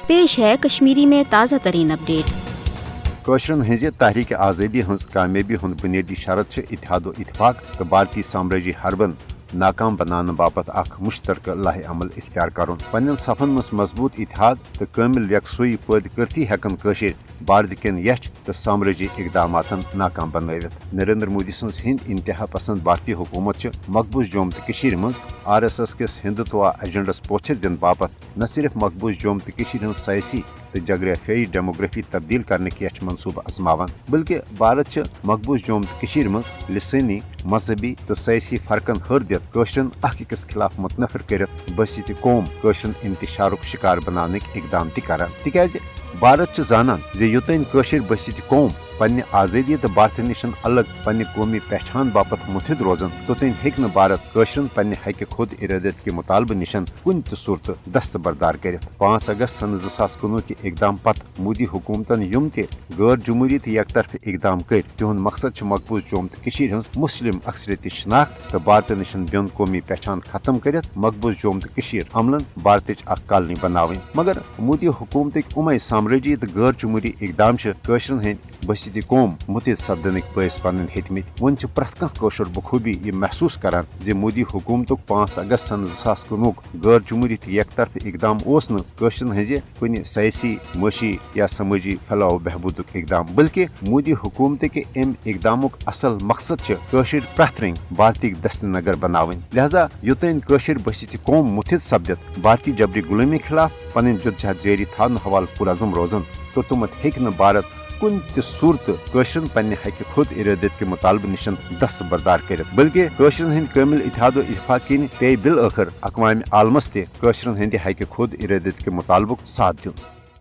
پیش ہے کشمیری میں تازہ ترین اپڈیٹ۔ کوشرن ہز تحریک آزادی ہز کامیابی ہند بنیادی شرط اتحاد و اتفاق تو بھارتی سامراجی حربن ناکام بنانے باپت اخ مشترکہ لاہ عمل اختیار کرن پنن صفن مز مضبوط اتحاد تو کامل یکسوئی پید کرتی ہیکن کشیر بھارت کن یچ تو سامراجی اقدامات ناکام بنوت۔ نریندر مودی سنز ہند انتہا پسند بھارتی حکومت مقبوض جوم تو کشیر مز RSS کس ہندوتوا ایجنڈس پوچھر دن باپت نہ صرف مقبوض جوم تو کشیر ہن سیاسی تو جغرافیائی ڈیموگرافی تبدیل کرنے کی منصوبہ ازماوان، بلکہ بھارت مقبوض جوم تو کشیر مز لسانی مذہبی تو سیاسی فرقن ہر دت کوشرن اخ أکس خلاف متنفر کرت بسیط قوم کوشرن انتشارک شکار بنانے اقدام تہ کران، تکیازِ بھارت زانان زِ یوتین کوشر بسیط قوم پنہ آزادی تو بھارت نشن الگ پنہ قومی پہچان باپت متحد روزن توتین ہیک نہ بھارت کوشرن پنہ حق خود ارادت کے مطالبہ نشن کن تہ صورت دستبردار کرت۔ 5 اگست سن 2019 کے اقدام پتہ مودی حکومتن یم تہ غیر جمہوری تو یک طرف اقدام کر تہند مقصد مقبوض جوم تو کشیر ہنز مسلم اکثریتی شناخت تو بھارت نشن بیون قومی پہچان ختم کرت مقبوض جوم تو کشیر عملن بھارتچ اخ کالنی بناوین، مگر مودی حکومتک امے سامراجی تو غیر جمہوری اقدام کوشرن ہند بسیط قوم متحد سپدنک باعث بنن ہیتمت۔ ون پرت کھانا کوشر بخوبی یہ محسوس کران زِ مودی حکومتک 5 اگست سن 2019 غیر جمہوری تو یک طرف اقدام اوس نہ کوشرن ہز کن سیاسی معاشی یا سماجی فلاح و بہبودک اقدام، بلکہ مودی حکومتک ام اقدامک اصل مقصد کوشر پرت رنگ بھارتک دست نگر بناون۔ لہذا یوتین کوشر بسیط قوم متحد سپدت بھارتی جبری غلامی خلاف پنن جدوجہد جاری تھاون حوالہ پرعزم روزن توتمت ہیک نہ بھارت کن تہ صورت کوشرن پنہ حق خود ارادت کے مطالبہ نشن دستبردار کرت، بلکہ کوشرن ہند کامل اتحاد و اتفاق کن پی بالآخر اقوام عالمس تہ کوشرن ہند حق خود ارادت کے مطالبک ساتھ دین۔